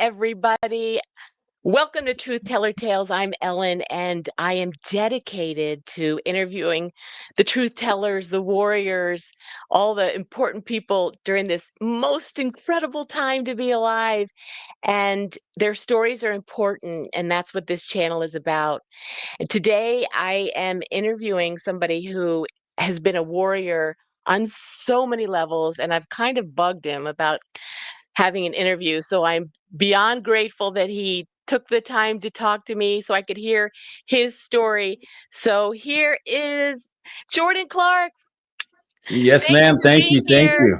everybody. Welcome to Truth Teller Tales. I'm Ellen, and I am dedicated to interviewing the truth tellers, the warriors, all the important people during this most incredible time to be alive. And their stories are important, and that's what this channel is about. And today, I am interviewing somebody who has been a warrior on so many levels, and I've kind of bugged him about having an interview. So I'm beyond grateful that he took the time to talk to me so I could hear his story. So here is Jordan Clark. Yes, Thank you ma'am. for Thank being you. Thank here. you.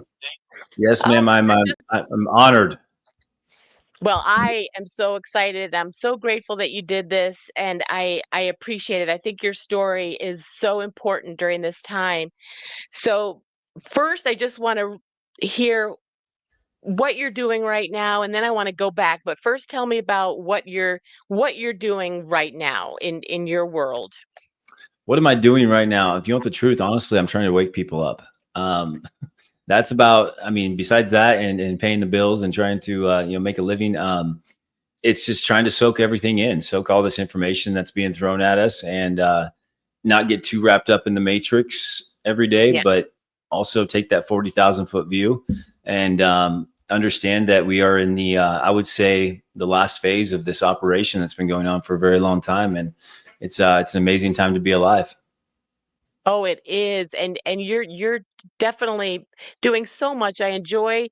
Yes, Oh, ma'am. I'm I'm uh, just, I'm honored. well, I am so excited. I'm so grateful that you did this, and I appreciate it. I think your story is so important during this time. So first, I just want to hear what you're doing right now, and then I want to go back. But first, tell me about what you're doing right now in your world. What am I doing right now? If you want the truth, honestly, I'm trying to wake people up. Um, that's about. I mean, besides that, and paying the bills and trying to make a living. It's just trying to soak everything in, soak all this information that's being thrown at us, and not get too wrapped up in the matrix every day, Yeah. but also take that 40,000 foot view and understand that we are in the, I would say, the last phase of this operation that's been going on for a very long time, and it's an amazing time to be alive. Oh, it is, and you're definitely doing so much. I enjoy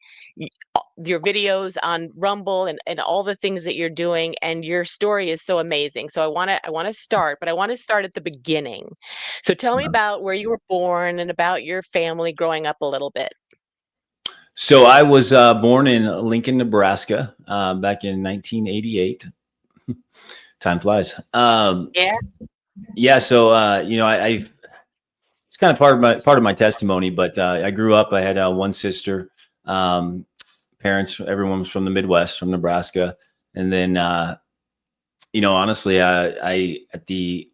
your videos on Rumble and all the things that you're doing, and your story is so amazing. So I want to start, but I want to start at the beginning. So tell me about where you were born and about your family growing up a little bit. So I was born in Lincoln, Nebraska, back in 1988. Time flies. Yeah. Yeah, so I've it's kind of part of my testimony, but I grew up. I had one sister. Um, Parents, everyone was from the Midwest, from Nebraska, and then honestly, I at the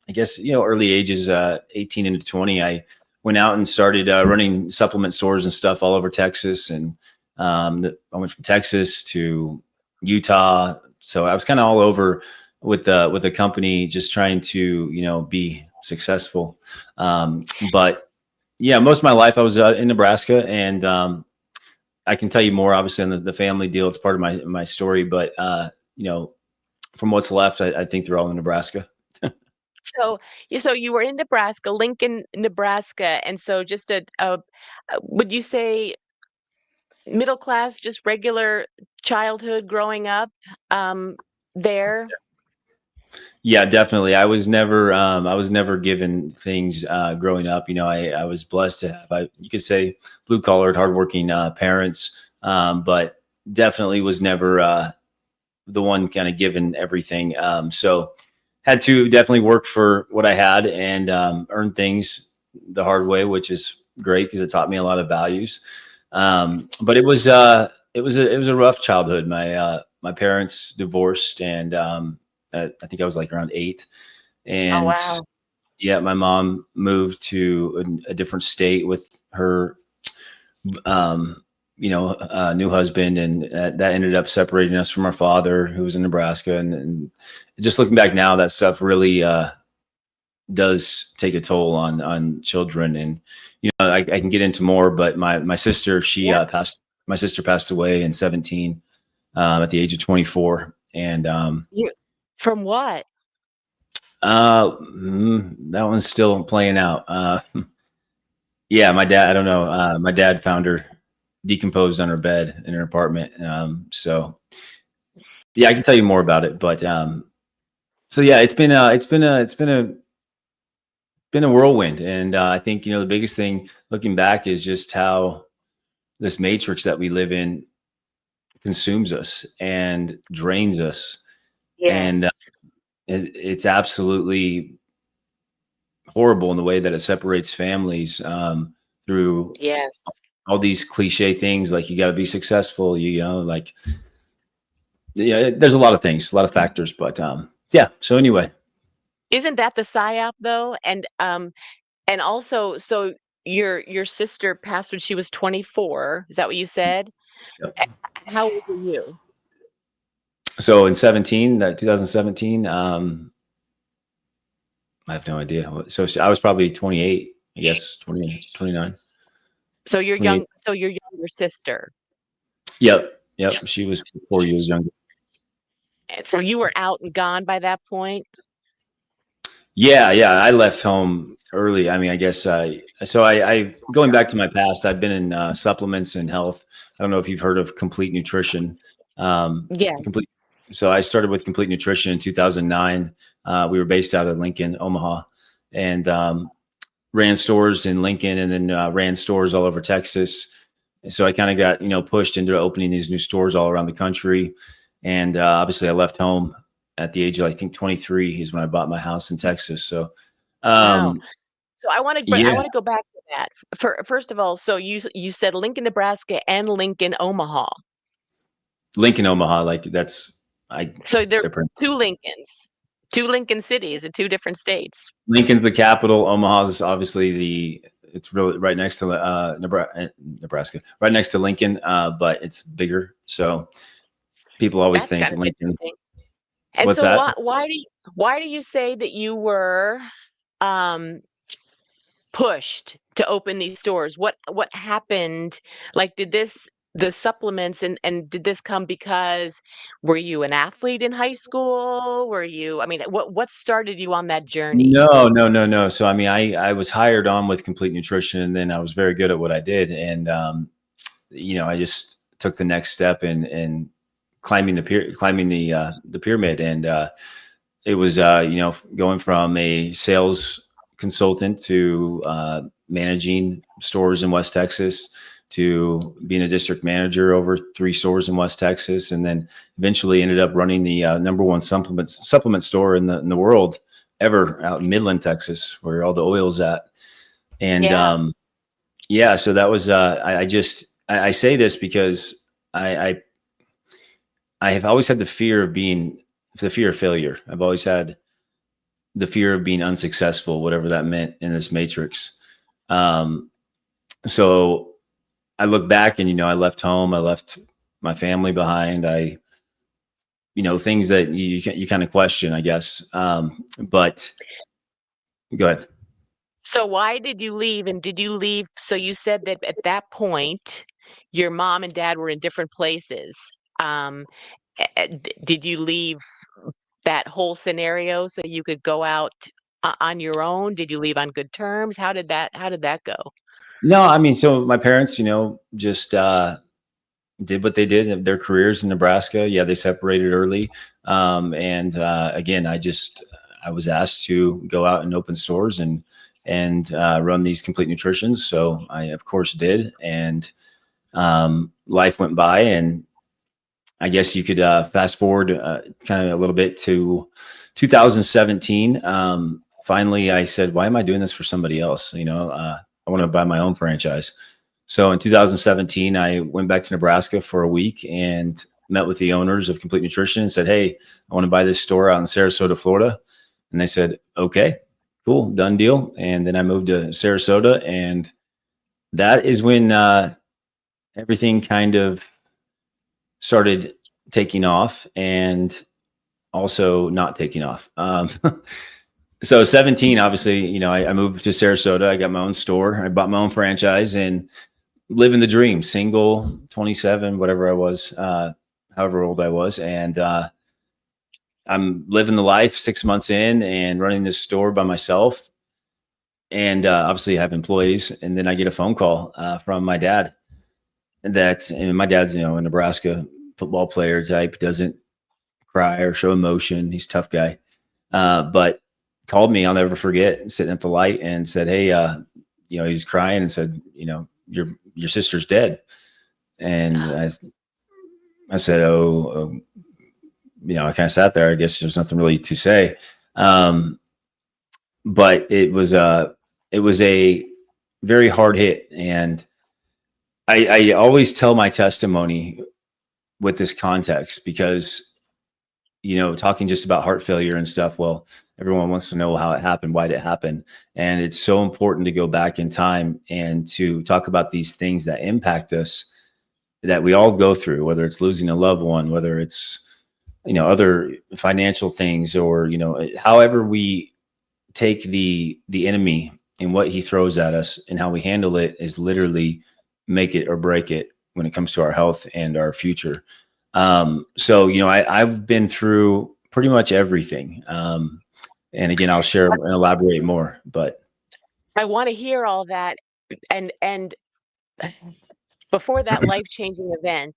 I guess early ages, 18 into 20, I went out and started running supplement stores and stuff all over Texas, and I went from Texas to Utah, so I was kind of all over with the company, just trying to be successful. But yeah, most of my life I was in Nebraska, and I can tell you more, obviously, on the family deal. It's part of my story, but from what's left, I think they're all in Nebraska. So you were in Nebraska, Lincoln, Nebraska, and so just would you say middle class, just regular childhood growing up there? Yeah, definitely. I was never given things growing up. I was blessed to have, you could say, blue collared, hardworking parents, but definitely was never the one kind of given everything. So had to definitely work for what I had and earn things the hard way, which is great because it taught me a lot of values. But it was a rough childhood. My parents divorced, and I think I was like around 8, Oh, and wow. yeah, my mom moved to a different state with her um, new husband, and that ended up separating us from our father, who was in Nebraska. And just looking back now, that stuff really does take a toll on children. And I can get into more, but my sister, she Yeah. passed. My sister passed away in 17, at the age of 24, and You from what? that one's still playing out. Yeah, my dad. I don't know. My dad found her decomposed on her bed in her apartment. So yeah, I can tell you more about it. But so yeah, it's been a whirlwind, and I think the biggest thing looking back is just how this matrix that we live in consumes us and drains us, and Yes. it's absolutely horrible in the way that it separates families through Yes. all these cliche things like you got to be successful, like yeah, there's a lot of things, a lot of factors, but yeah. So anyway, Isn't that the psyop though? And also, so your sister passed when she was 24. Is that what you said? yep. A How old were you? So in 17, that 2017, I have no idea. So I was probably 28, I guess, 20, 29, So you're 28. young, so your younger sister. Yep. Yep. She was 4 years younger. And so you were out and gone by that point? Yeah. Yeah. I left home early. I mean, I guess, I going back to my past, I've been in supplements and health. I don't know if you've heard of complete nutrition. Yeah. Complete. So I started with complete nutrition in 2009. We were based out of Lincoln, Omaha, and ran stores in Lincoln, and then ran stores all over Texas. And so I kind of got, pushed into opening these new stores all around the country. And obviously I left home at the age of, I think, 23 is when I bought my house in Texas. So, Wow. um, So I yeah, wanna go back to that. First of all, so you said Lincoln, Nebraska and Lincoln, Omaha. Lincoln, Omaha, like So there are they're pretty, 2 Lincolns, 2 Lincoln cities in 2 different states. Lincoln's the capital. Omaha's obviously it's really right next to Nebraska, right next to Lincoln, but it's bigger. So people always That's think kind of Lincoln. interesting. And What's so that? why do you say that you were, um, pushed to open these stores? What happened? Like, did this the supplements and did this come because were you an athlete in high school? Were you I mean, what started you on that journey? No, no, no, no. So I mean, I was hired on with Complete Nutrition, and then I was very good at what I did, and I just took the next step in climbing the pyramid, and it was going from a sales consultant to managing stores in West Texas to being a district manager over 3 stores in West Texas, and then eventually ended up running the number one supplement store in the world ever out in Midland, Texas, where all the oil's at. And Yeah. yeah, so that was I say this because I have always had the fear of failure. I've always had the fear of being unsuccessful, whatever that meant in this matrix. Um, so I look back and, I left home, I left my family behind. Things that you kind of question, I guess. But go ahead. So why did you leave, and did you leave so you said that at that point, your mom and dad were in different places. Um, did you leave that whole scenario so you could go out on your own? Did you leave on good terms? How did that go? No, I mean, so my parents, just did what they did in their careers in Nebraska. Yeah, they separated early. And again, I was asked to go out and open stores and run these complete nutritions. So I of course did. And life went by, and I guess you could fast forward kind of a little bit to 2017. Finally, I said, "Why am I doing this for somebody else?" I want to buy my own franchise. So in 2017, I went back to Nebraska for a week and met with the owners of Complete Nutrition and said, "Hey, I want to buy this store out in Sarasota, Florida." And they said, "Okay, cool, done deal." And then I moved to Sarasota, and that is when everything kind of started taking off and also not taking off. So 17, obviously, I moved to Sarasota. I got my own store. I bought my own franchise and living the dream, single, 27, whatever I was, however old I was. And I'm living the life 6 months in and running this store by myself. And obviously I have employees. And then I get a phone call from my dad and my dad's, a Nebraska football player type, doesn't cry or show emotion. He's a tough guy. But called me, I'll never forget, sitting at the light and said, "Hey, he's crying and said, your sister's dead." And I said, "Oh, I kind of sat there. I guess there's nothing really to say." But it was a very hard hit. And I always tell my testimony with this context because talking just about heart failure and stuff. Well, everyone wants to know how it happened, why did it happen? And it's so important to go back in time and to talk about these things that impact us that we all go through, whether it's losing a loved one, whether it's other financial things, or, however we take the enemy and what he throws at us, and how we handle it is literally make it or break it when it comes to our health and our future. So, I've been through pretty much everything. And again, I'll share and elaborate more, but I wanna hear all that, and before that life-changing event,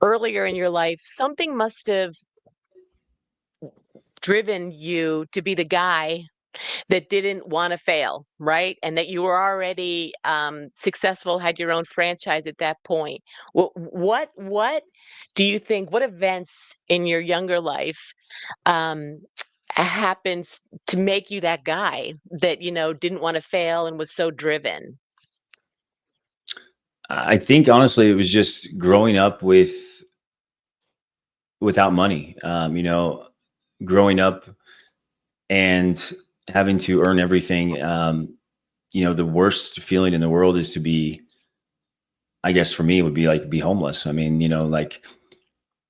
earlier in your life, something must have driven you to be the guy that didn't wanna fail, right? And that you were already, successful, had your own franchise at that point. What do you think, what events in your younger life, um, happens to make you that guy that, didn't wanna fail and was so driven? I think honestly, it was just growing up without money. Growing up and having to earn everything. The worst feeling in the world is to be, I guess for me, it would be like be homeless. I mean, like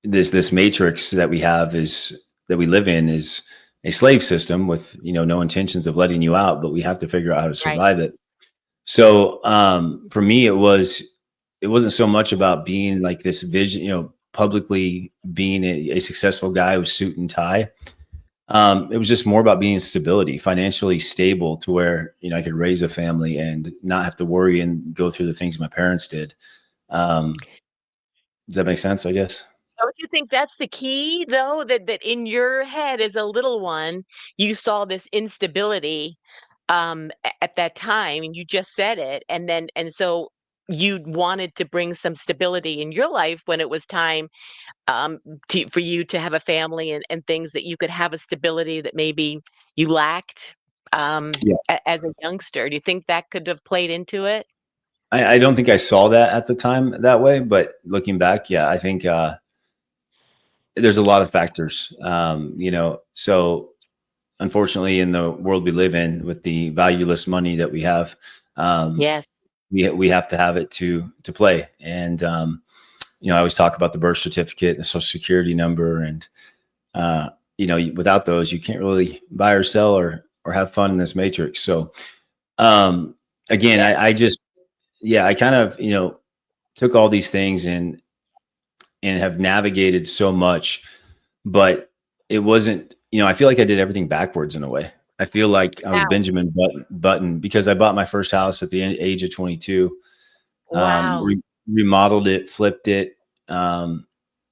this matrix that we have is that we live in is a slave system with, no intentions of letting you out, but we have to figure out how to Right, survive it. So for me, it wasn't so much about being like this vision, publicly being a successful guy with suit and tie. It was just more about being stability, financially stable, to where, I could raise a family and not have to worry and go through the things my parents did. Um, does that make sense? I guess. don't you think that's the key though? That in your head as a little one, you saw this instability, at that time, and you just said it, and so you wanted to bring some stability in your life when it was time, um, for you to have a family and things that you could have a stability that maybe you lacked, as a youngster. Do you think that could have played into it? I don't think I saw that at the time that way, but looking back, yeah, I think there's a lot of factors. So unfortunately, in the world we live in, with the valueless money that we have, um, Yes. we have to have it to play. And I always talk about the birth certificate, the social security number, and uh, without those, you can't really buy or sell or have fun in this matrix. So um, again, I Yes. just yeah, I kind of took all these things and have navigated so much, but it wasn't, I feel like I did everything backwards in a way. I feel like I was Wow. Benjamin Button because I bought my first house at the age of 22, Wow. remodeled it, flipped it, um,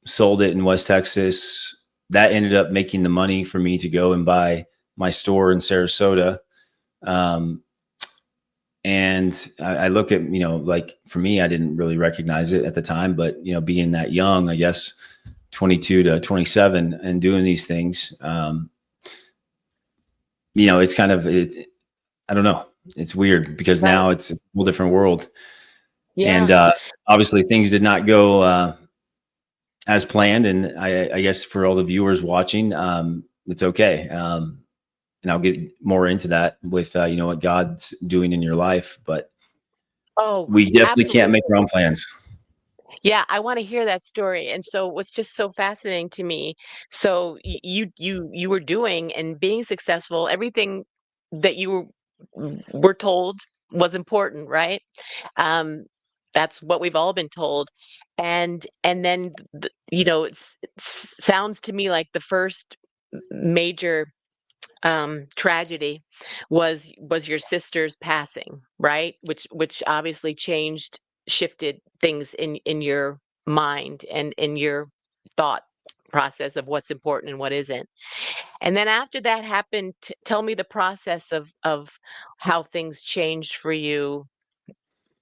sold it in West Texas. That ended up making the money for me to go and buy my store in Sarasota. Um, and I look at, like for me, I didn't really recognize it at the time, but, being that young, I guess 22 to 27 and doing these things, it's kind of, I don't know. It's weird because Right. now it's a whole different world. And Yeah. obviously things did not go as planned. And I guess for all the viewers watching, it's okay. And I'll get more into that with, what God's doing in your life, but Oh, we definitely can't make absolutely. our own plans. Yeah, I wanna hear that story, and so what's just so fascinating to me, so you were doing and being successful, everything that you were told was important, right? Um, that's what we've all been told, and then it sounds to me like the first major tragedy was your sister's passing, right? Which obviously shifted things in your mind and in your thought process of what's important and what isn't. And then after that happened, tell me the process of how things changed for you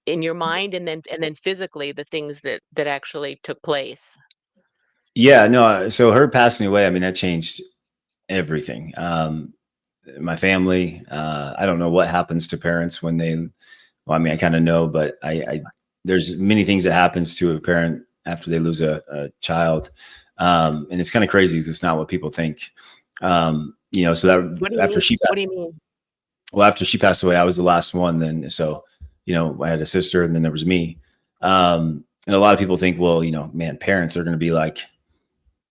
in your mind and then physically the things that actually took place. Yeah, no. So her passing away, I mean, that changed everything. My family, I don't know what happens to parents when well, I mean, I kind of know, but there's many things that happens to a parent after they lose a child. And it's kind of crazy. 'Cause it's not what people think. So What that do you after mean? she, What do you mean? well, after she passed away, I was the last one then. So, I had a sister and then there was me. And a lot of people think, well, man, parents are going to be like,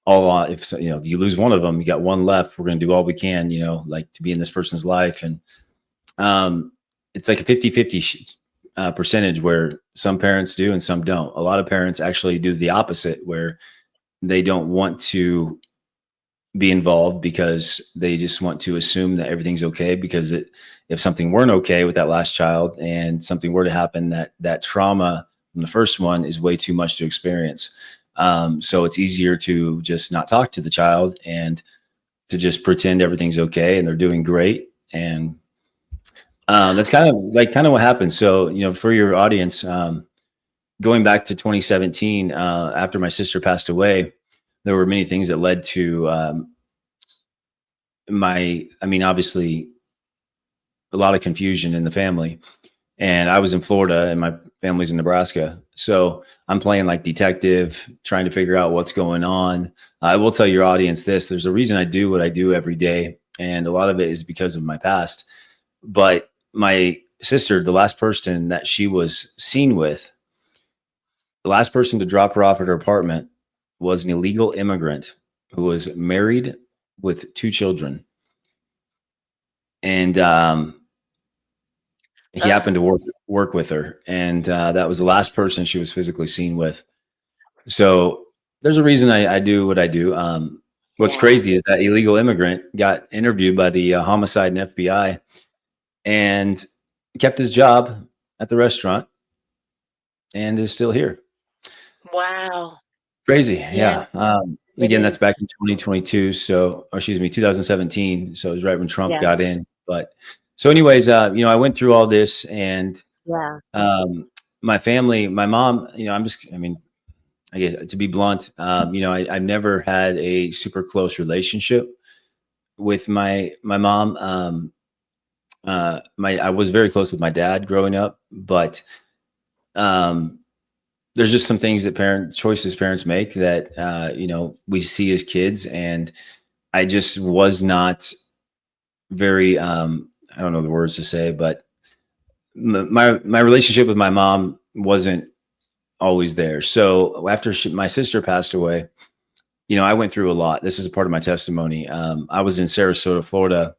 all on, if you lose one of them, you got one left. We're going to do all we can, like to be in this person's life. And um, it's like a 50-50 percentage where some parents do and some don't. A lot of parents actually do the opposite, where they don't want to be involved because they just want to assume that everything's okay, because if something weren't okay with that last child and something were to happen, that trauma from the first one is way too much to experience. So it's easier to just not talk to the child and to just pretend everything's okay and they're doing great. And that's kind of what happened. So, for your audience, going back to 2017, after my sister passed away, there were many things that led to obviously a lot of confusion in the family. And I was in Florida and my family's in Nebraska. So I'm playing like detective, trying to figure out what's going on. I will tell your audience this: there's a reason I do what I do every day. And a lot of it is because of my past. But my sister, the last person that she was seen with, the last person to drop her off at her apartment, was an illegal immigrant who was married with two children. And he Ugh, happened to work with her, and that was the last person she was physically seen with. So there's a reason I do what I do. What's yeah. crazy is that illegal immigrant got interviewed by the homicide and FBI and kept his job at the restaurant and is still here. Wow. Crazy, Yeah, yeah. it Again, that's back is. in 2022. So, or excuse me, 2017. So it was right when Trump Yeah, got in. But so, anyways, I went through all this, and yeah. um, my family, my mom, I guess to be blunt, I've never had a super close relationship with my mom. I was very close with my dad growing up, but um, there's just some things that parents make that we see as kids, and I just was not very I don't know the words to say, but my relationship with my mom wasn't always there. So after my sister passed away, I went through a lot. This is a part of my testimony. I was in Sarasota, Florida,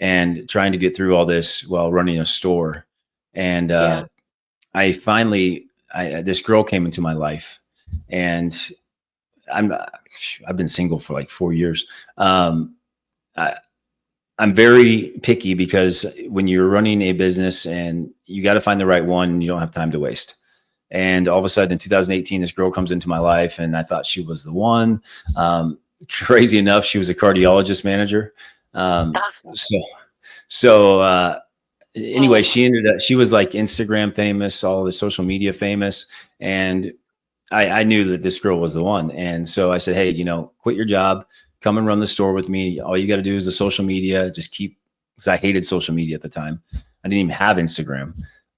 and trying to get through all this while running a store. And Yeah. I finally, this girl came into my life, and I'm, I've been single for like 4 years. I, I'm very picky because when you're running a business and you got to find the right one, you don't have time to waste. And all of a sudden in 2018, this girl comes into my life and I thought she was the one. Crazy enough, she was a cardiologist manager. Um, Ah, so, so anyway, oh, she was like Instagram famous, all the social media famous. And I knew that this girl was the one. And so I said, hey, quit your job, come and run the store with me. All you got to do is the social media. Just keep, because I hated social media at the time. I didn't even have Instagram.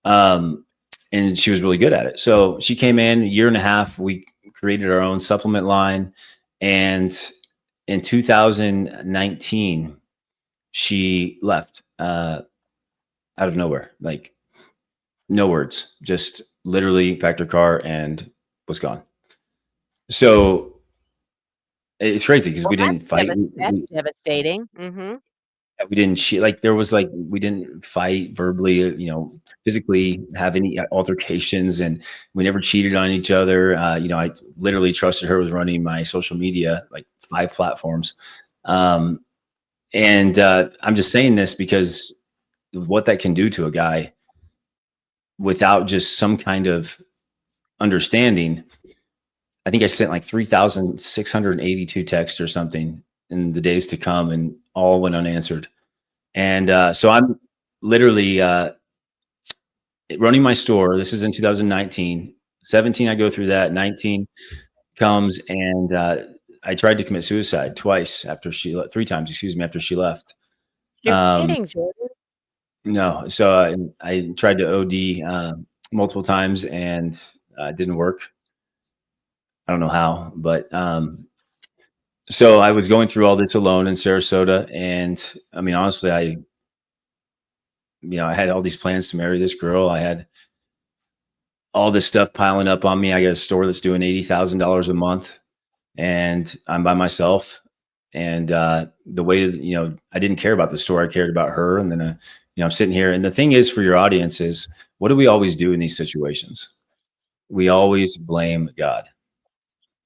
Um, and she was really good at it. So she came in a year and a half. We created our own supplement line. And in 2019, she left out of nowhere, like no words, just literally packed her car and was gone. So it's crazy because well, we didn't fight. that's devastating. Mhm. We didn't cheat. Like there was like we didn't fight verbally, physically have any altercations, and we never cheated on each other. I literally trusted her with running my social media, like 5 platforms. Um, and I'm just saying this because what that can do to a guy without just some kind of understanding. I think I sent like 3,682 texts or something in the days to come, and all went unanswered. And so I'm literally running my store. This is in 2019. 17, I go through that. 19 comes, and I tried to commit suicide twice after 3 times, excuse me, after she left. You're Um, kidding, Jordan. no, so I tried to OD multiple times, and it didn't work. I don't know how, but so I was going through all this alone in Sarasota, and I mean, honestly, I had all these plans to marry this girl. I had all this stuff piling up on me. I got a store that's doing $80,000 a month. and I'm by myself. And the way that, I didn't care about the store, I cared about her. And then, I'm sitting here. And the thing is, for your audience, is what do we always do in these situations? We always blame God.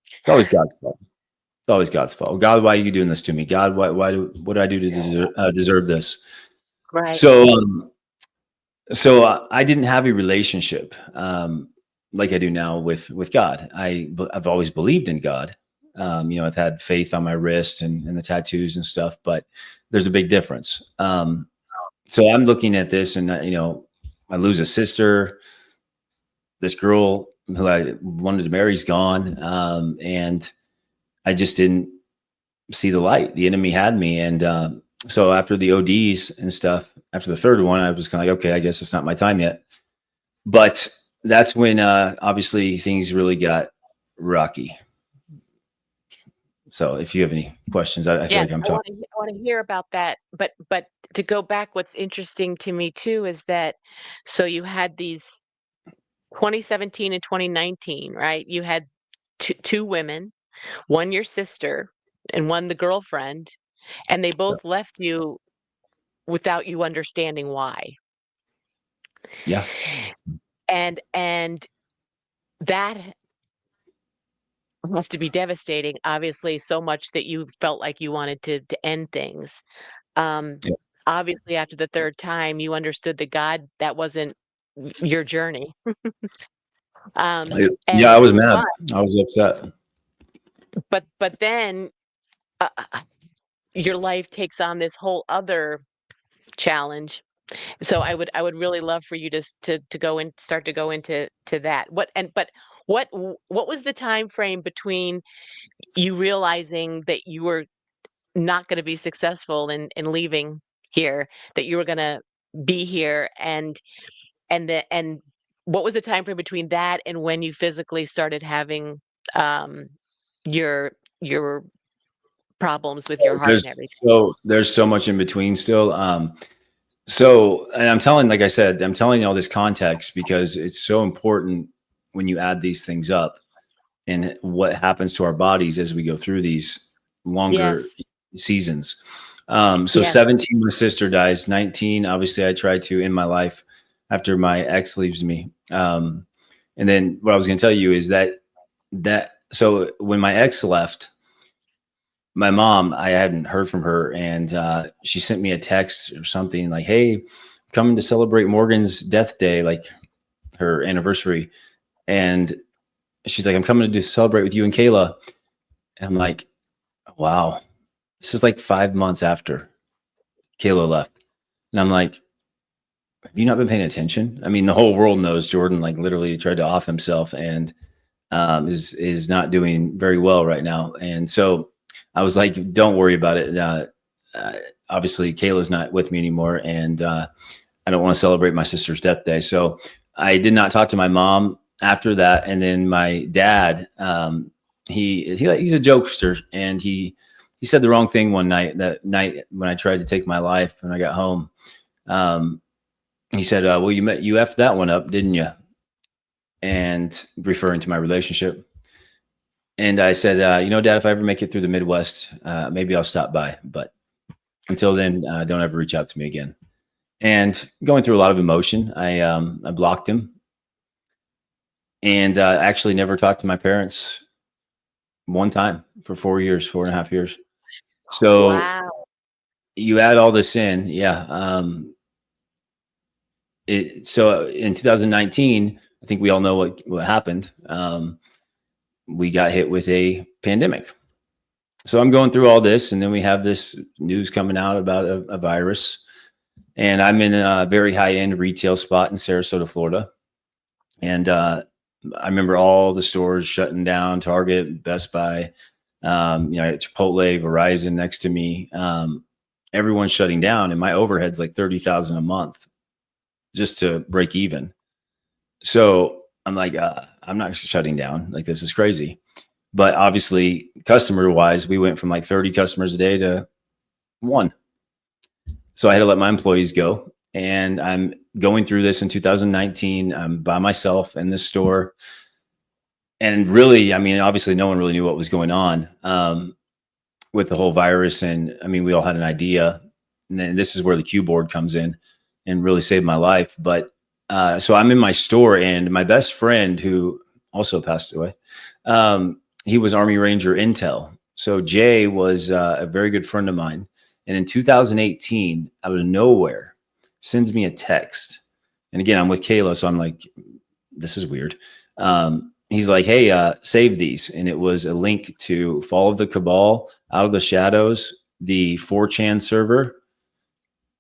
It's always God's fault. It's always God's fault. God, why are you doing this to me? God, what do I do to deserve this? Right. So, I didn't have a relationship like I do now with God. I've always believed in God. I've had faith on my wrist and the tattoos and stuff, but there's a big difference. So I'm looking at this, and I lose a sister. This girl who I wanted to marry is gone, and I just didn't see the light. The enemy had me, and so after the ODs and stuff, after the third one, I was kind of like, okay, I guess it's not my time yet. But that's when obviously things really got rocky. So if you have any questions, I feel Yes, like I'm I talking. wanna hear about that, but to go back, what's interesting to me too is that so you had these 2017 and 2019, right? You had 2 women, 1 your sister and 1 the girlfriend, and they both left you without you understanding why. Yeah. And that has to be devastating, obviously, so much that you felt like you wanted to end things. Um, Yeah. Obviously, after the 3rd time, you understood that God that wasn't your journey. Yeah, I And was mad. I was upset. but then, your life takes on this whole other challenge. So I would really love for you to to go and start to go into that. What was the time frame between you realizing that you were not gonna be successful in leaving here, that you were gonna be here, and what was the time frame between that and when you physically started having, um, your your problems with your heart and everything? There's so much in between still. And I'm telling, like I said, I'm telling you all this context because it's so important when you add these things up and what happens to our bodies as we go through these longer Yes, seasons. So yes, 17, my sister dies. 19, obviously, I tried to end my life after my ex leaves me. And then what I was going to tell you is so when my ex left, my mom, I hadn't heard from her, and she sent me a text or something like, "Hey, coming to celebrate Morgan's death day, like her anniversary." And she's like, "I'm coming to celebrate with you and Kayla." And I'm like, "Wow, this is like 5 months after Kayla left." And I'm like, "Have you not been paying attention?" I mean, the whole world knows Jordan like literally tried to off himself and is not doing very well right now. And so I was like, "Don't worry about it." Uh, Obviously, Kayla's not with me anymore, and I don't want to celebrate my sister's death day. So I did not talk to my mom after that. And then my dad, he's a jokester, and he said the wrong thing one night. That night when I tried to take my life, when I got home, um, he said, "Well, you effed that one up, didn't you?" And referring to my relationship. And I said, Dad, if I ever make it through the Midwest, maybe I'll stop by. But until then, don't ever reach out to me again. And going through a lot of emotion, I blocked him, and actually never talked to my parents one time for 4 years, 4.5 years. So wow. you add all this in, yeah. So in 2019, I think we all know what happened. We got hit with a pandemic. So I'm going through all this, and then we have this news coming out about a virus. And I'm in a very high end retail spot in Sarasota, Florida. And I remember all the stores shutting down, Target, Best Buy, Chipotle, Verizon next to me. Everyone's shutting down, and my overhead's like 30,000 a month just to break even. So I'm like, I'm not shutting down. Like, this is crazy. But obviously, customer wise, we went from like 30 customers a day to one. So I had to let my employees go. And I'm going through this in 2019. I'm by myself in this store. and really, I mean, obviously no one really knew what was going on with the whole virus. And I mean, we all had an idea. And then this is where the Q board comes in and really saved my life. But so I'm in my store, and my best friend, who also passed away, he was Army Ranger Intel. So Jay was a very good friend of mine. And in 2018, out of nowhere, sends me a text. And again, I'm with Kayla, so I'm like, this is weird. He's like, hey, save these. And it was a link to Fall of the Cabal, Out of the Shadows, the 4chan server.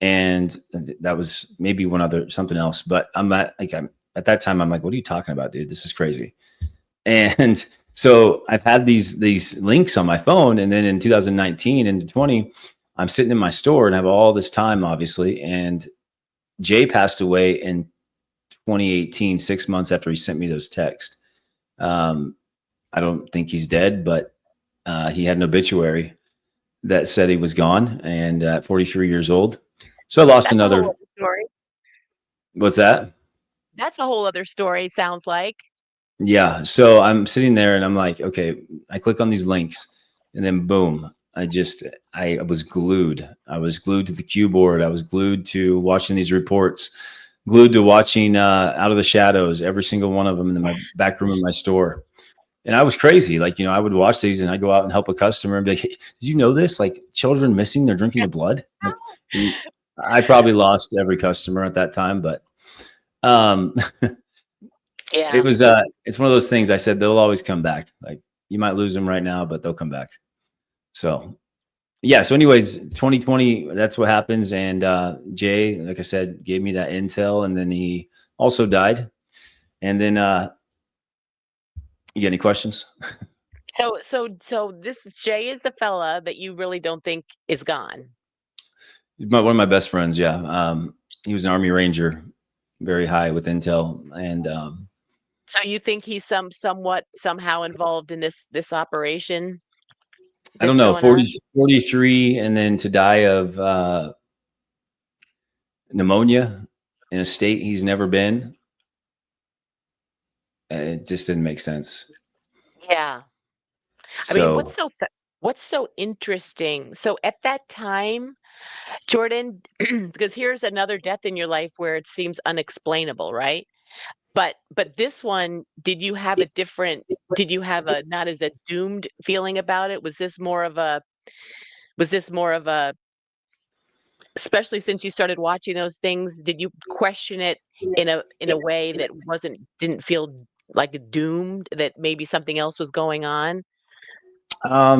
And that was maybe one other something else. But I'm at that time, I'm like, what are you talking about, dude? This is crazy. And so I've had these links on my phone. And then in 2019 into 20, I'm sitting in my store and I have all this time, obviously. And Jay passed away in 2018, 6 months after he sent me those texts. I don't think he's dead, but he had an obituary that said he was gone, and at 43 years old. So I lost That's a whole another. other story. What's that? That's a whole other story, sounds like. Yeah. So I'm sitting there and I'm like, okay, I click on these links, and then boom, I was glued. I was glued to the Q board. I was glued to watching these reports, glued to watching Out of the Shadows, every single one of them in my back room of my store. And I was crazy. Like, I would watch these and I go out and help a customer and be like, hey, did you know this? Like, children missing, they're drinking the blood. Like, and I probably lost every customer at that time, but um, Yeah. it's one of those things. I said, they'll always come back. Like, you might lose them right now, but they'll come back. So yeah. So anyways, 2020, that's what happens. And Jay, like I said, gave me that intel, and then he also died. And then you got any questions? So this Jay is the fella that you really don't think is gone. One of my best friends. Yeah. He was an Army Ranger, very high with intel. And So you think he's somewhat somehow involved in this operation I don't that's know, going on? 43, and then to die of pneumonia in a state he's never been. It just didn't make sense. Yeah. I mean, So what's so interesting? So at that time, Jordan, because here's another death in your life where it seems unexplainable, right? But this one, did you have a not as a doomed feeling about it? Was this more of a especially since you started watching those things, did you question it in a way that didn't feel like doomed, that maybe something else was going on? I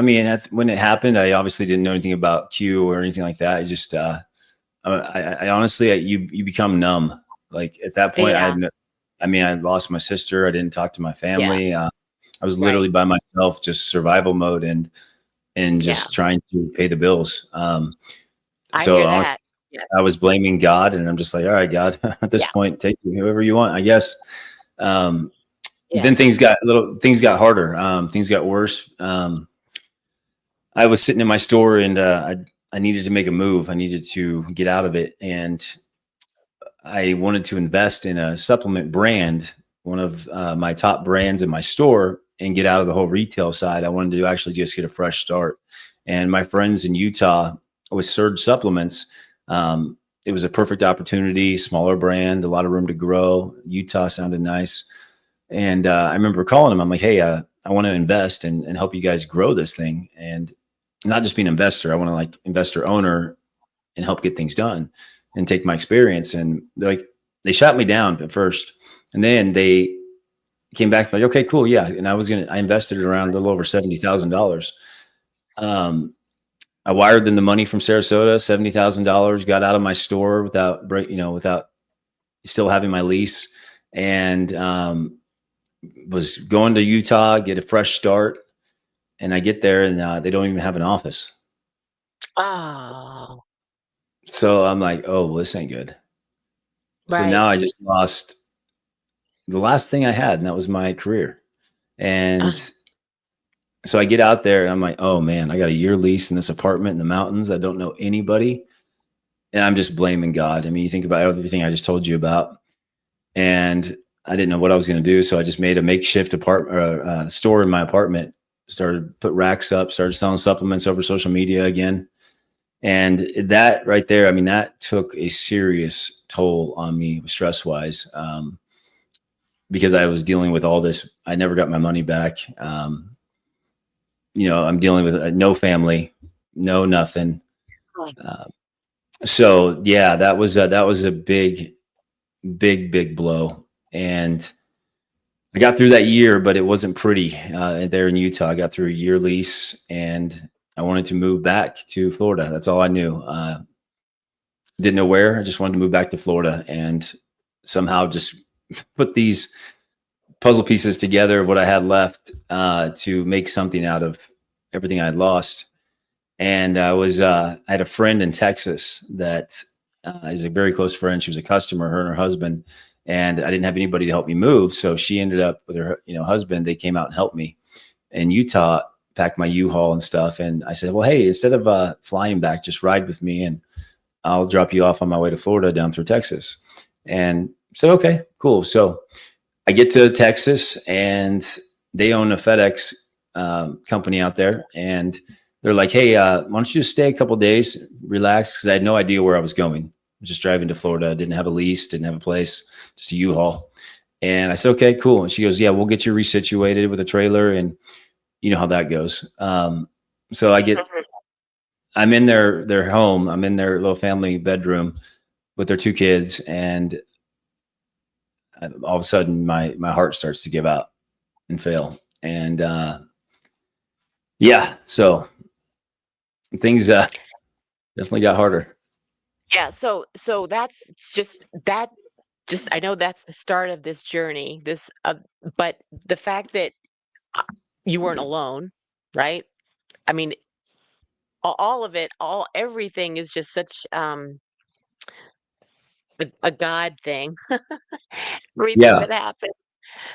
mean, when it happened, I obviously didn't know anything about Q or anything like that. I just, I honestly, you become numb. Like at that point, Yeah, I mean, I lost my sister. I didn't talk to my yeah, family. I was right. literally by myself, just survival mode, and Yeah, just trying to pay the bills. I So hear honestly, that. Yes, I was blaming God, and I'm just like, all right, God, at this yeah, point, take whoever you want, I guess. Um, then yes. things got harder. Things got worse. I was sitting in my store, and I needed to make a move. I needed to get out of it, and I wanted to invest in a supplement brand, one of my top brands in my store, and get out of the whole retail side. I wanted to actually just get a fresh start. And my friends in Utah with Surge Supplements, it was a perfect opportunity, smaller brand, a lot of room to grow. Utah sounded nice. And I remember calling them. I'm like, hey, I want to invest and help you guys grow this thing. And not just be an investor. I want to like investor owner and help get things done and take my experience. And they shot me down at first. And then they came back like, okay, cool. Yeah. And I invested around a little over $70,000. Um, I wired them the money from Sarasota, $70,000, got out of my store without still having my lease, and was going to Utah, get a fresh start. And I get there, and they don't even have an office. Oh, So I'm like, oh, well, this ain't good. So right. now I just lost the last thing I had, and that was my career. And Uh, so I get out there, and I'm like, oh man, I got a year lease in this apartment in the mountains. I don't know anybody. And I'm just blaming God. I mean, you think about everything I just told you about. And I didn't know what I was going to do. So I just made a makeshift store in my apartment, started put racks up, started selling supplements over social media again. And that right there, I mean, that took a serious toll on me stress wise, because I was dealing with all this. I never got my money back. I'm dealing with no family, no nothing. Right. Uh, so yeah, that was a big blow. And I got through that year, but it wasn't pretty there in Utah. I got through a year lease, and I wanted to move back to Florida. That's all I knew. Didn't know where. I just wanted to move back to Florida, and somehow just put these puzzle pieces together of what I had left to make something out of everything I had lost. And I had a friend in Texas that is a very close friend. She was a customer, her and her husband, and I didn't have anybody to help me move. So she ended up with her, husband. They came out and helped me in Utah, packed my U-Haul and stuff. And I said, well, hey, instead of flying back, just ride with me and I'll drop you off on my way to Florida down through Texas. And said, okay, cool. So I get to Texas, and they own a FedEx company out there, and they're like, "Hey, why don't you just stay a couple of days, relax?" Because I had no idea where I was going. I was just driving to Florida. Didn't have a lease. Didn't have a place. Just a U-Haul. And I said, "Okay, cool." And she goes, "Yeah, we'll get you resituated with a trailer, and you know how that goes." So I'm in their home. I'm in their little family bedroom with their two kids, and all of a sudden, my heart starts to give out and fail. And yeah, so things definitely got harder. Yeah, so that's just I know that's the start of this journey, but the fact that uh, you weren't alone, right? I mean, all of it, all everything is just such a God thing. Everything Yeah, that happened,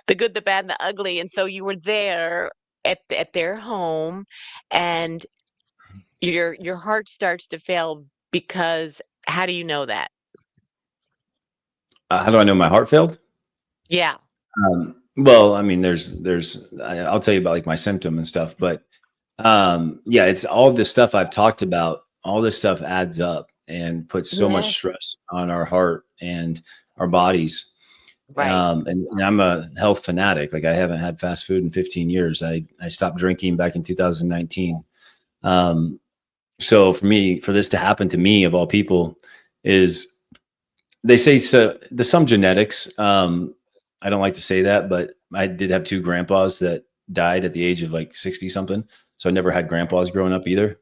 the good, the bad, and the ugly. And so you were there at their home, and your heart starts to fail because how do you know that? how do I know my heart failed? Yeah. Well, I mean, I'll tell you about like my symptom and stuff, but yeah, it's all this stuff I've talked about. All this stuff adds up and puts so much Yes. stress on our heart and our bodies. Right. And I'm a health fanatic. Like I haven't had fast food in 15 years. I stopped drinking back in 2019. Um, so for this to happen to me of all people is, they say, so there's some genetics. I don't like to say that, but I did have two grandpas that died at the age of like 60 something. So I never had grandpas growing up either.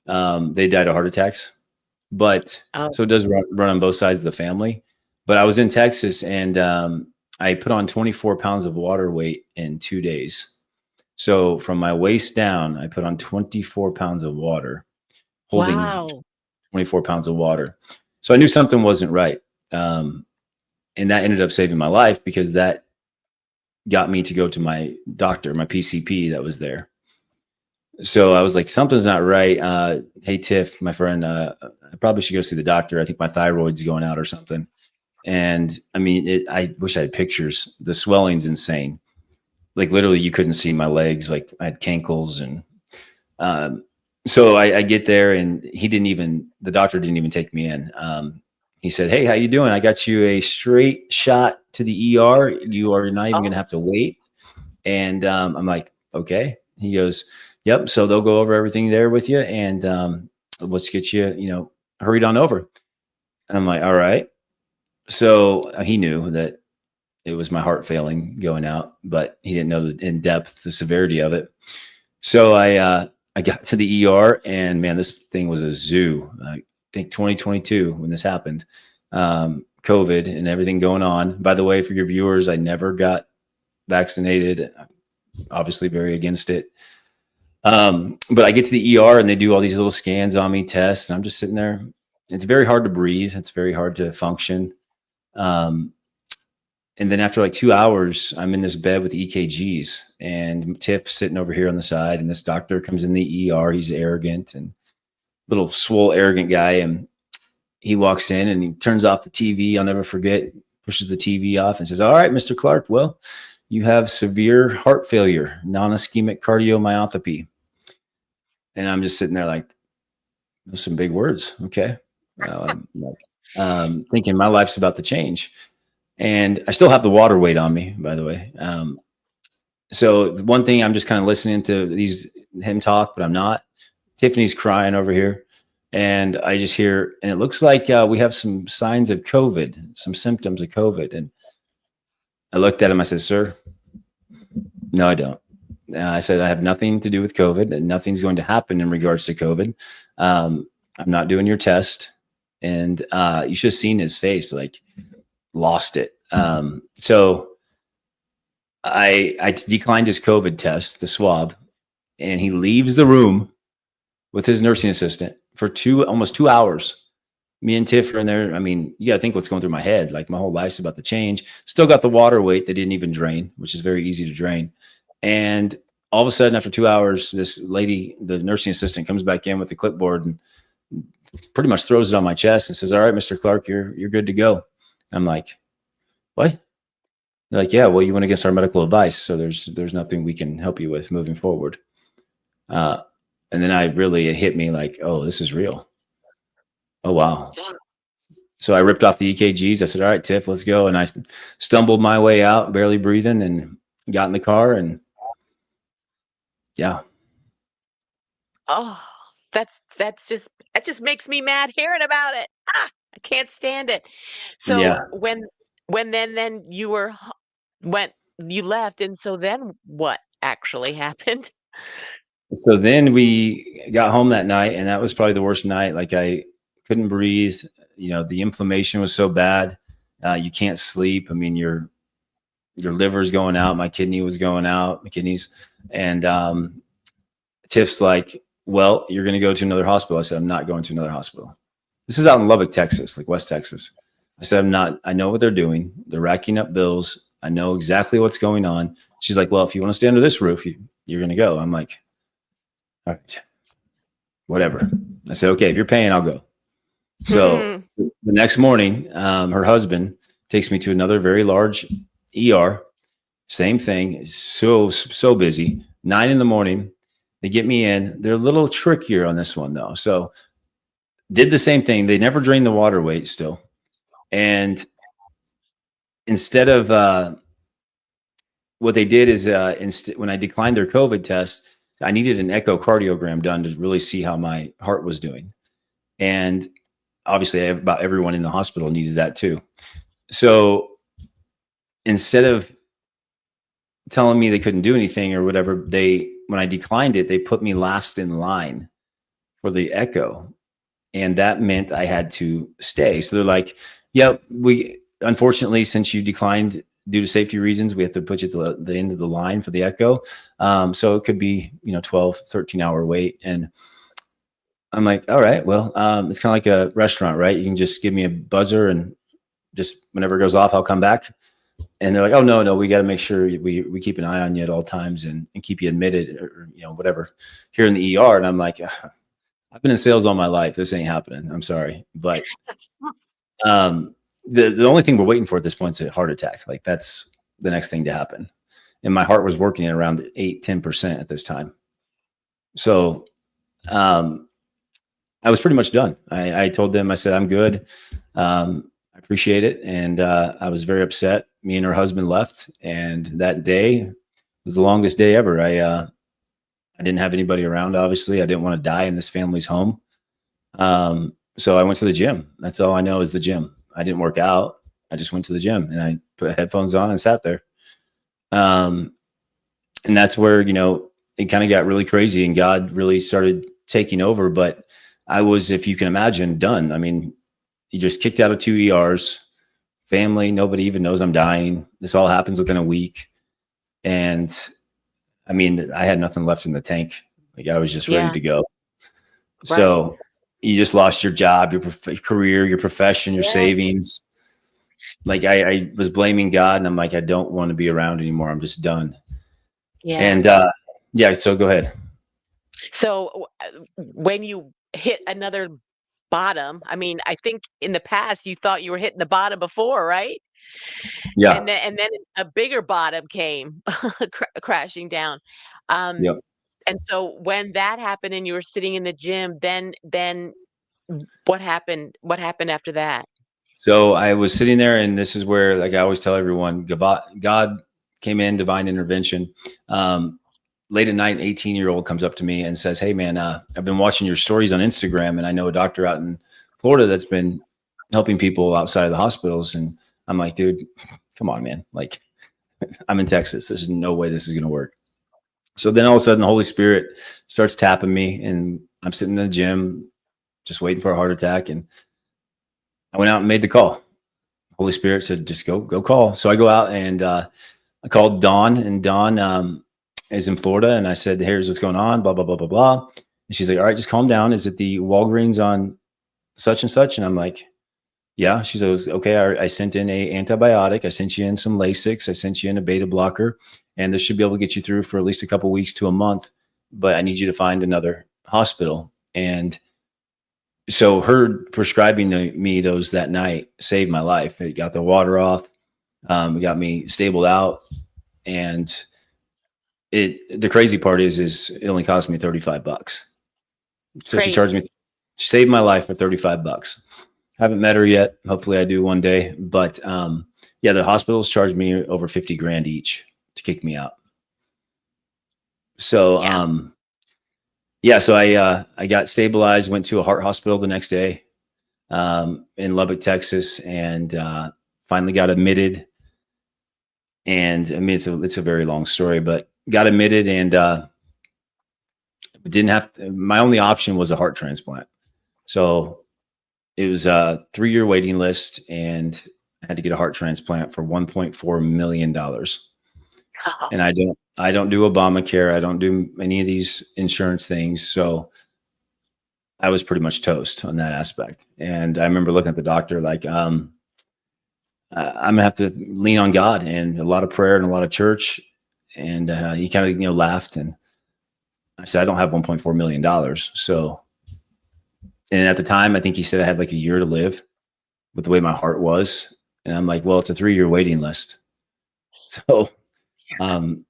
They died of heart attacks, but Oh, so it does run on both sides of the family. But I was in Texas, and I put on 24 pounds of water weight in 2 days. So from my waist down, I put on 24 pounds of water, holding wow. 24 pounds of water. So I knew something wasn't right. Um, and that ended up saving my life because that got me to go to my doctor, my PCP that was there. So I was like, something's not right. Hey, Tiff, my friend, I probably should go see the doctor. I think my thyroid's going out or something. And I mean, I wish I had pictures. The swelling's insane. Like literally, you couldn't see my legs. Like I had cankles, and um, so I get there, and the doctor didn't even take me in. He said, "Hey, how you doing? I got you a straight shot to the ER. You are not even going to Oh, have to wait." And I'm like, "Okay." He goes, "Yep. So they'll go over everything there with you, and let's get you, hurried on over." And I'm like, "All right." So he knew that it was my heart failing going out, but he didn't know the in depth, the severity of it. So I got to the ER, and man, this thing was a zoo. I think 2022 when this happened, COVID and everything going on. By the way, for your viewers, I never got vaccinated. I'm obviously very against it. But I get to the ER, and they do all these little scans on me, tests, and I'm just sitting there. It's very hard to breathe. It's very hard to function. Um, and then after like 2 hours, I'm in this bed with EKGs, and Tiff sitting over here on the side, and this doctor comes in the ER. He's arrogant and little swole, arrogant guy. And he walks in and he turns off the TV. I'll never forget, pushes the TV off and says, "All right, Mr. Clark, well, you have severe heart failure, non-ischemic cardiomyopathy." And I'm just sitting there like, those some big words. Okay. I'm like, thinking my life's about to change. And I still have the water weight on me, by the way. So one thing, I'm just kind of listening to him talk, but I'm not. Tiffany's crying over here. And I just hear, and it looks like we have some signs of COVID, some symptoms of COVID. And I looked at him. I said, "Sir, no, I don't." I said, "I have nothing to do with COVID, and nothing's going to happen in regards to COVID. I'm not doing your test." And you should have seen his face, like lost it. So I declined his COVID test, the swab, and he leaves the room with his nursing assistant for almost 2 hours. Me and Tiff are in there. I mean, you got to think what's going through my head. Like my whole life's about to change. Still got the water weight that didn't even drain, which is very easy to drain. And all of a sudden, after 2 hours, this lady, the nursing assistant, comes back in with the clipboard and pretty much throws it on my chest and says, "All right, Mr. Clark, you're good to go." I'm like, "What?" They're like, "Yeah, well, you went against our medical advice, so there's nothing we can help you with moving forward." Uh, and then it hit me like, "Oh, this is real. Oh, wow." So I ripped off the EKGs. I said, "All right, Tiff, let's go." And I stumbled my way out, barely breathing, and got in the car. And yeah, Oh, that just makes me mad hearing about it. Ah, I can't stand it. So yeah. when then you were when you left, and so then what actually happened? So then we got home that night, and that was probably the worst night. Like I couldn't breathe. You know, the inflammation was so bad. You can't sleep. I mean, your liver's going out. My kidney was going out. My kidneys. And Tiff's like, "Well, you're going to go to another hospital." I said, "I'm not going to another hospital." This is out in Lubbock, Texas, like West Texas. I said, "I'm not. I know what they're doing. They're racking up bills. I know exactly what's going on." She's like, "Well, if you want to stay under this roof, you're going to go." I'm like, "All right, whatever." I said, "Okay, if you're paying, I'll go." So Hmm. the next morning, her husband takes me to another very large ER. Same thing. So busy. 9 in the morning. They get me in. They're a little trickier on this one though. So did the same thing. They never drained the water weight still. And instead of what they did is when I declined their COVID test, I needed an echocardiogram done to really see how my heart was doing. And obviously, about everyone in the hospital needed that too. So instead of telling me they couldn't do anything or whatever, when I declined it, they put me last in line for the echo, and that meant I had to stay. So they're like, "Yeah, we unfortunately, since you declined due to safety reasons, we have to put you at the end of the line for the echo. So it could be 12, 13-hour wait." And I'm like, "All right, well, it's kind of like a restaurant, right? You can just give me a buzzer and just whenever it goes off, I'll come back." And they're like, "Oh, no, we got to make sure we keep an eye on you at all times and keep you admitted or whatever here in the ER." And I'm like, "I've been in sales all my life. This ain't happening. I'm sorry." But um, the only thing we're waiting for at this point is a heart attack. Like that's the next thing to happen. And my heart was working at around 8-10% at this time. So um, I was pretty much done. I told them, I said, "I'm good. I appreciate it." And I was very upset. Me and her husband left. And that day was the longest day ever. I didn't have anybody around, obviously. I didn't want to die in this family's home. So I went to the gym. That's all I know is the gym. I didn't work out. I just went to the gym and I put headphones on and sat there. Um, and that's where, it kind of got really crazy and God really started taking over. But I was, if you can imagine, done. I mean, you just kicked out of 2 ERs, family, nobody even knows I'm dying. This all happens within a week. And I mean, I had nothing left in the tank. Like I was just ready Yeah, to go. right. So you just lost your job, your career, your profession, your Yes. savings. Like I was blaming God and I'm like, I don't want to be around anymore. I'm just done. Yeah. And yeah, so go ahead. So when you hit another bottom, I mean, I think in the past you thought you were hitting the bottom before, right? Yeah. And then a bigger bottom came crashing down. Um, Yep. and so when that happened and you were sitting in the gym, then what happened? What happened after that? So I was sitting there, and this is where, like I always tell everyone, God came in, divine intervention. Um, Late at night, an 18-year-old comes up to me and says, "Hey, man, I've been watching your stories on Instagram, and I know a doctor out in Florida that's been helping people outside of the hospitals." And I'm like, "Dude, come on, man! Like, I'm in Texas. There's no way this is going to work." So then all of a sudden, the Holy Spirit starts tapping me, and I'm sitting in the gym just waiting for a heart attack, and I went out and made the call. Holy Spirit said, "Just go call." So I go out and I called Dawn, and Dawn is in Florida. And I said, "Here's what's going on, blah, blah, blah, blah, blah." And she's like, "All right, just calm down. Is it the Walgreens on such and such?" And I'm like, "Yeah." She says, "Okay, I sent in a antibiotic. I sent you in some Lasix. I sent you in a beta blocker. And this should be able to get you through for at least a couple weeks to a month. But I need you to find another hospital." And so her prescribing me those that night saved my life. It got the water off. It got me stabled out, and the crazy part is it only cost me $35. So she charged me, Crazy. she saved my life for $35. I haven't met her yet. Hopefully I do one day. But yeah, the hospitals charged me over 50 grand each to kick me out. So Yeah. yeah, so I got stabilized, went to a heart hospital the next day in Lubbock, Texas, and finally got admitted. And I mean, it's a very long story, but got admitted and didn't have to, my only option was a heart transplant. So it was a 3-year waiting list, and I had to get a heart transplant for $1.4 million. And I don't do Obamacare. I don't do any of these insurance things. So I was pretty much toast on that aspect. And I remember looking at the doctor like, I'm gonna have to lean on God and a lot of prayer and a lot of church. And he kind of laughed, and I said, "I don't have $1.4 million." So, and at the time, I think he said I had like a year to live with the way my heart was. And I'm like, "Well, it's a 3-year waiting list." So um,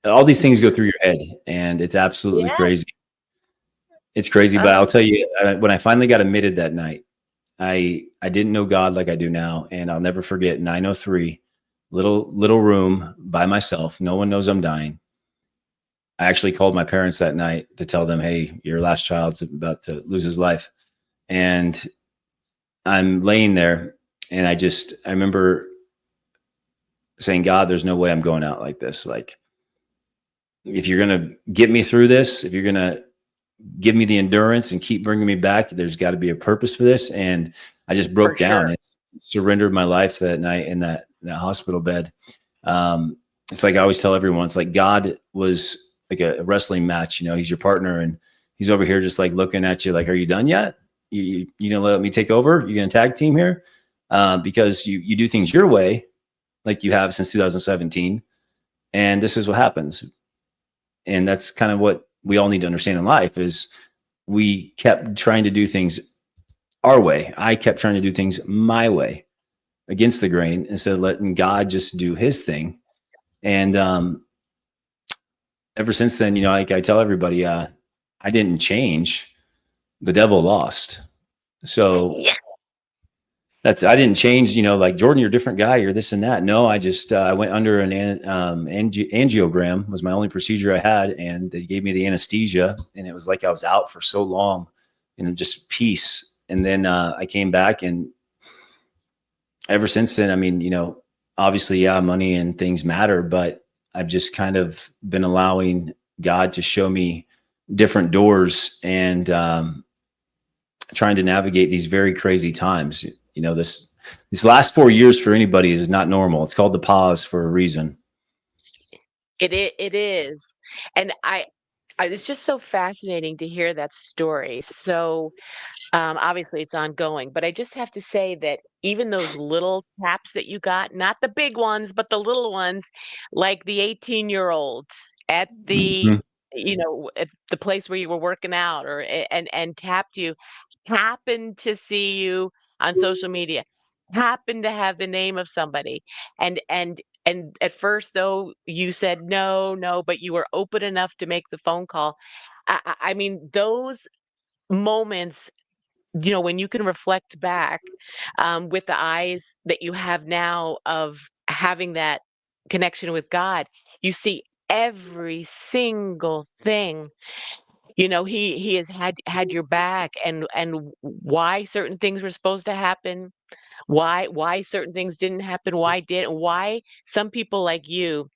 all these things go through your head, and it's absolutely Yeah. crazy. It's crazy, but I'll tell you, when I finally got admitted that night, I didn't know God like I do now, and I'll never forget 903, little room by myself. No one knows I'm dying. I actually called my parents that night to tell them, "Hey, your last child's about to lose his life." And I'm laying there, and I remember saying, "God, there's no way I'm going out like this. Like, if you're going to get me through this, if you're going to give me the endurance and keep bringing me back, there's got to be a purpose for this." And I just For broke down sure. and surrendered my life that night in that hospital bed. It's like I always tell everyone, it's like God was like a wrestling match. He's your partner, and he's over here just like looking at you like, "Are you done yet? You gonna let me take over? You gonna tag team here?" Because you do things your way, like you have since 2017, and this is what happens. And that's kind of what we all need to understand in life is we kept trying to do things our way. I kept trying to do things my way against the grain instead of letting God just do his thing. And ever since then, like I tell everybody, I didn't change. The devil lost. So Yeah. I didn't change, like, "Jordan, you're a different guy. You're this and that." No, I just, I went under angiogram was my only procedure I had. And they gave me the anesthesia, and it was like I was out for so long and just peace. And then I came back, and ever since then, I mean, obviously, yeah, money and things matter, but I've just kind of been allowing God to show me different doors, and trying to navigate these very crazy times. These last 4 years for anybody is not normal. It's called the pause for a reason. It is. And I it's just so fascinating to hear that story. So, obviously it's ongoing, but I just have to say that even those little taps that you got, not the big ones, but the little ones, like the 18-year-old at Mhm. at the place where you were working out and tapped you, happened to see you on social media, happen to have the name of somebody. And at first, though, you said no, no, but you were open enough to make the phone call. I mean, those moments, when you can reflect back, with the eyes that you have now of having that connection with God, you see every single thing. He has had your back, and why certain things were supposed to happen, why certain things didn't happen, why some people like you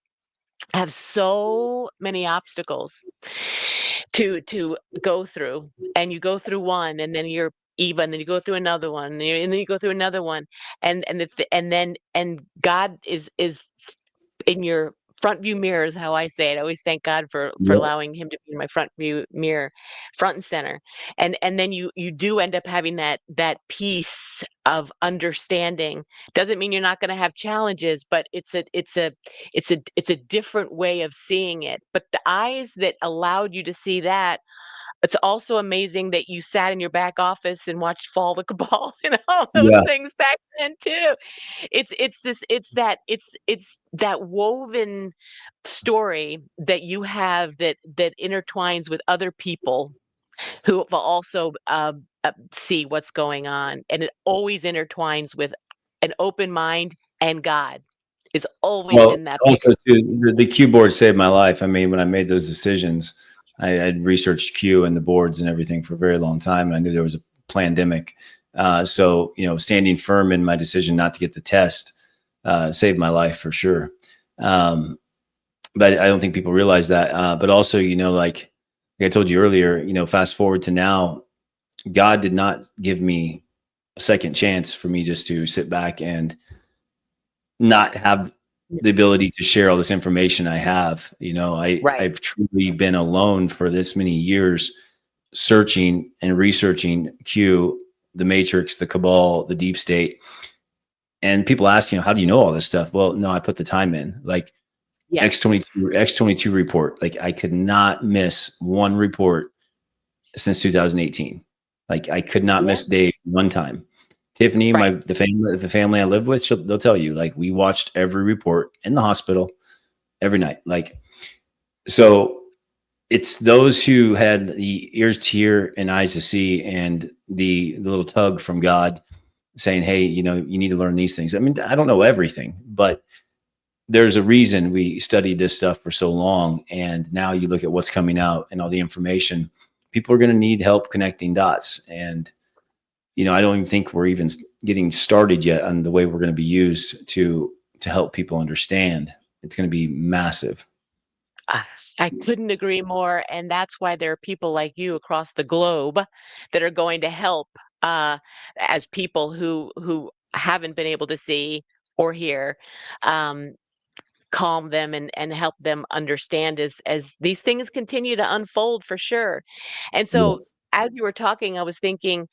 have so many obstacles to go through, and you go through one, and then you're even, then you go through another one, and then you go through another one, and God is in your front view mirror, is how I say it. I always thank God for Yep. allowing him to be in my front view mirror, front and center. And then you do end up having that peace of understanding. Doesn't mean you're not going to have challenges, but it's a different way of seeing it. But the eyes that allowed you to see that, it's also amazing that you sat in your back office and watched Fall the Cabal and all those Yeah. things back then too. It's that woven story that you have, that intertwines with other people who will also, see what's going on, and it always intertwines with an open mind, and God is always Well, in that also picture. too, the Q board saved my life. I mean, when I made those decisions, I had researched Q and the boards and everything for a very long time. And I knew there was a pandemic. So, standing firm in my decision not to get the test saved my life for sure. Um, but I don't think people realize that. But also, like I told you earlier, fast forward to now, God did not give me a second chance for me just to sit back and not have Yeah. the ability to share all this information I have. Right. I've truly been alone for this many years, searching and researching Q, the Matrix, the Cabal, the Deep State. And people ask, how do you know all this stuff? Well, no, I put the time in. Like Yes. X22 report. Like I could not miss one report since 2018. Like I could not Yeah. miss Dave one time. Tiffany, Right. the family I live with, they'll tell you, like we watched every report in the hospital every night. Like, so it's those who had the ears to hear and eyes to see, and the little tug from God saying, hey, you need to learn these things. I mean, I don't know everything, but there's a reason we studied this stuff for so long. And now you look at what's coming out and all the information, people are going to need help connecting dots. And, I don't even think we're even getting started yet on the way we're going to be used to help people understand. It's going to be massive. Ah, I couldn't agree more, and that's why there are people like you across the globe that are going to help, as people who haven't been able to see or hear, um, calm them and help them understand as these things continue to unfold for sure. And so, Yes. as you were talking, I was thinking,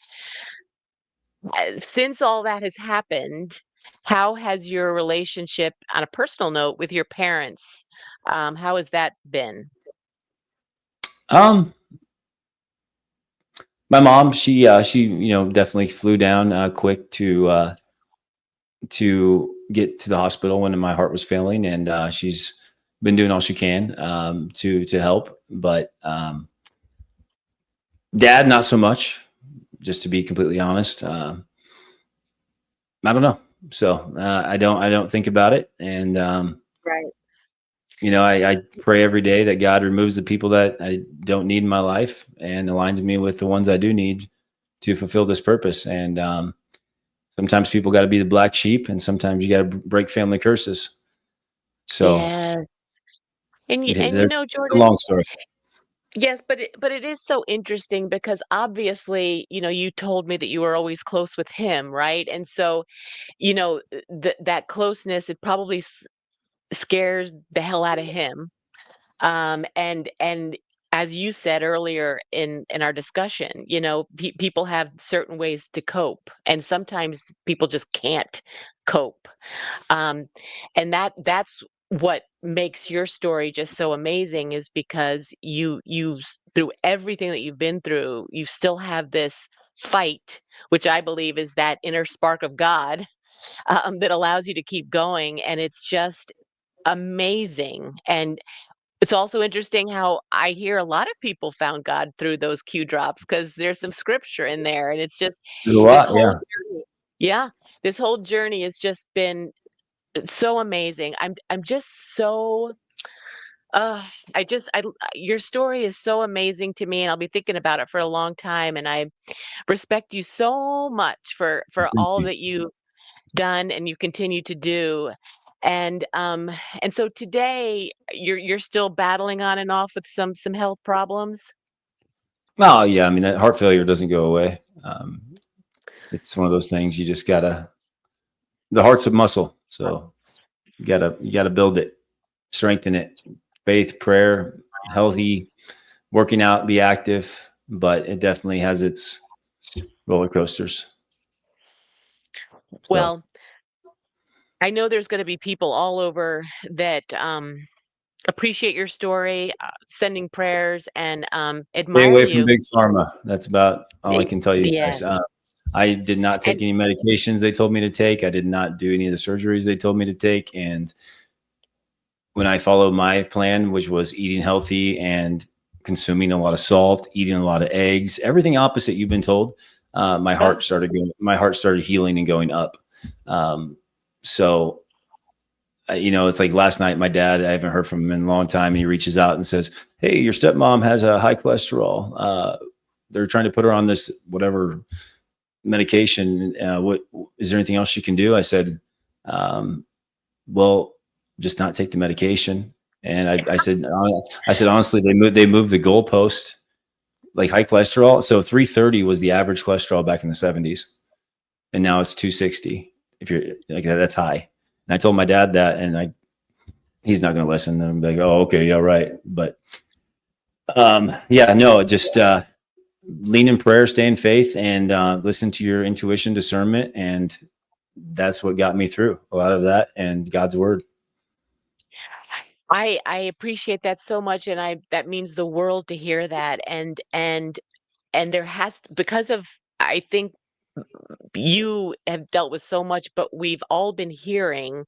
since all that has happened, how has your relationship, on a personal note, with your parents, how has that been? Um, my mom, she, definitely flew down quick to get to the hospital when my heart was failing, and she's been doing all she can to help. But dad, not so much. Just to be completely honest, I don't know. So I don't think about it, and Right. I pray every day that God removes the people that I don't need in my life and aligns me with the ones I do need to fulfill this purpose. And sometimes people got to be the black sheep, and sometimes you got to break family curses. So Yes. And it's a Jordan, long story. yes, but it is so interesting because obviously, you told me that you were always close with him, right? And so, that closeness, it probably scares the hell out of him. And as you said earlier in our discussion, people have certain ways to cope, and sometimes people just can't cope. Um, and that's what makes your story just so amazing, is because through everything that you've been through, you still have this fight, which I believe is that inner spark of God, that allows you to keep going, and it's just amazing. And it's also interesting how I hear a lot of people found God through those Q drops because there's some scripture in there, and it's just There's a this lot, whole yeah. journey. Yeah, this whole journey has just been so amazing. I'm just so uh your story is so amazing to me, and I'll be thinking about it for a long time, and I respect you so much for Thank all you. that you've done and you continue to do. And and so today you're still battling on and off with some health problems? Oh, yeah, I mean, that heart failure doesn't go away. It's one of those things you just gotta the heart's a muscle, so you gotta build it, strengthen it. Faith, prayer, healthy, working out, be active, but it definitely has its roller coasters. So Well, I know there's going to be people all over that appreciate your story, sending prayers and stay admire away from you. big pharma. That's about all I can tell you guys. Yes. I did not take And any medications they told me to take. I did not do any of the surgeries they told me to take. And when I followed my plan, which was eating healthy and consuming a lot of salt, eating a lot of eggs, everything opposite you've been told, uh, my heart started healing and going up. Um, so it's like last night, my dad, I haven't heard from him in a long time. And he reaches out and says, "Hey, your stepmom has a high cholesterol. They're trying to put her on this, whatever medication. What is there anything else you can do?" I said, um, well, just not take the medication. And I said, honestly, they moved the goalpost, like high cholesterol. So 330 was the average cholesterol back in the 70s. And now it's 260. If you're like that, that's high. And I told my dad that, and he's not going to listen. And I'm like, oh, okay, yeah, right. But yeah, no, just lean in prayer, stay in faith, and listen to your intuition, discernment, and that's what got me through a lot of that and God's word. I appreciate that so much, and I that means the world to hear that. And there has because of I think you have dealt with so much, but we've all been hearing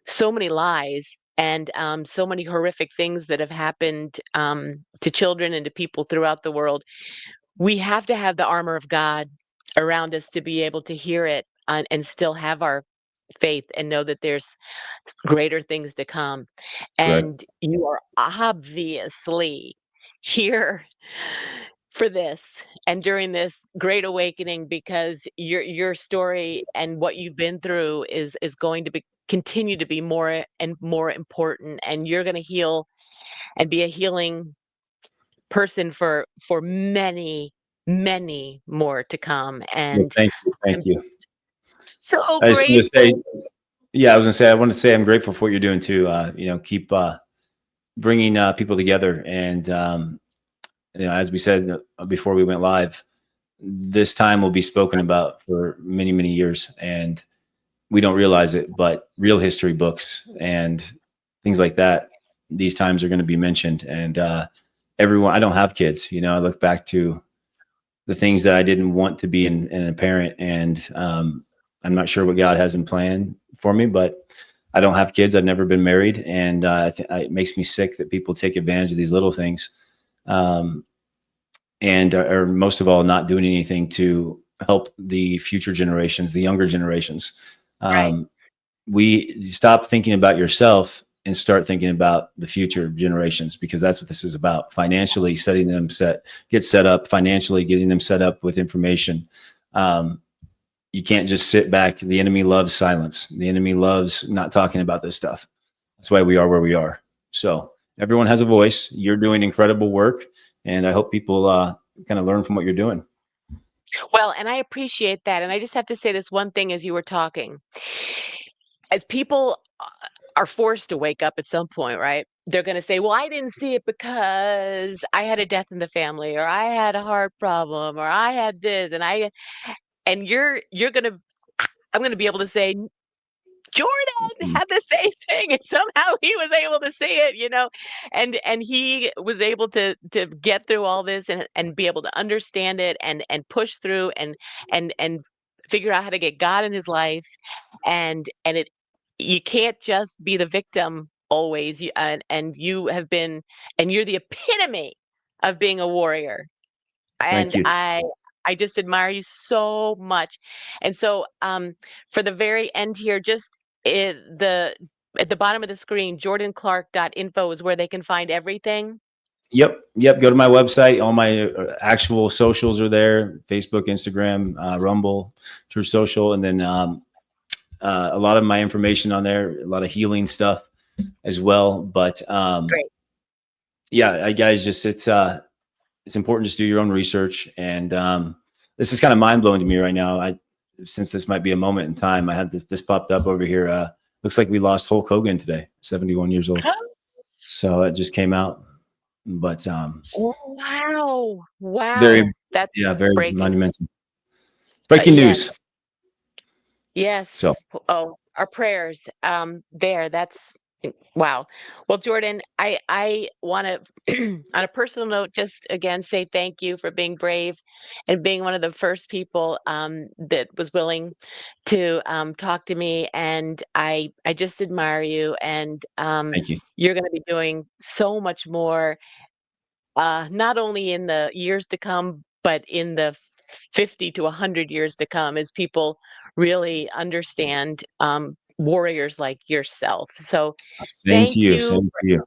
so many lies and so many horrific things that have happened to children and to people throughout the world. We have to have the armor of God around us to be able to hear it and still have our faith and know that there's greater things to come. Correct. And you are obviously here for this and during this great awakening because your story and what you've been through is going to be continue to be more and more important, and you're going to heal and be a healing person for many more to come. Well, And thank you. Thank I'm you. so I just want to say, grateful. yeah, I was going to say, I want to say I'm grateful for what you're doing too. Keep bringing people together. And, as we said before we went live, this time will be spoken about for many, many years. And we don't realize it, but real history books and things like that, these times are going to be mentioned. And everyone, I don't have kids. I look back to the things that I didn't want to be in a parent. And I'm not sure what God has in plan for me, but I don't have kids. I've never been married. And it makes me sick that people take advantage of these little things. Um, and are most of all not doing anything to help the future generations, the younger generations. Right. Um, we stop thinking about yourself and start thinking about the future generations, because that's what this is about: financially setting them get set up financially, getting them set up with information. um, you can't just sit back. The enemy loves silence. The enemy loves not talking about this stuff. That's why we are where we are. So everyone has a voice. You're doing incredible work, and I hope people kind of learn from what you're doing. Well, and I appreciate that. And I just have to say this one thing as you were talking. As people are forced to wake up at some point, right? They're going to say, "Well, I didn't see it because I had a death in the family, or I had a heart problem, or I had this," and you're going to I'm going to be able to say, Jordan had the same thing, and somehow he was able to see it, and he was able to get through all this and be able to understand it and push through and figure out how to get God in his life, and it you can't just be the victim always. And you have been, and you're the epitome of being a warrior. Thank And you. I just admire you so much. And so, for the very end here, just the at the bottom of the screen, Jordanclark.info is where they can find everything. Yep, yep. Go to my website. All my actual socials are there: Facebook, Instagram, Rumble, True Social, and then a lot of my information on there. A lot of healing stuff as well. But Great. yeah, I guys, just it's important just to do your own research. And this is kind of mind blowing to me right now. Since this might be a moment in time, I had this popped up over here. Looks like we lost Hulk Hogan today, 71 years old. So it just came out, but Oh, wow. very, Wow. That's yeah, very breaking. monumental. Breaking news. Yes. So Yes. Oh, our prayers. There. That's wow. Well, Jordan, I want to, on a personal note, just again say thank you for being brave and being one of the first people that was willing to talk to me. And I just admire you. And thank you. you're going to be doing so much more, not only in the years to come, but in the 50 to 100 years to come, as people really understand warriors like yourself. So Same to thank you. you. Same to you.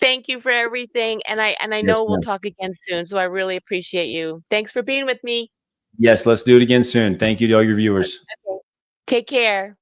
Thank you for everything. And I Yes, know we'll ma'am. talk again soon. So I really appreciate you. Thanks for being with me. Yes, let's do it again soon. Thank you to all your viewers. Okay. Take care.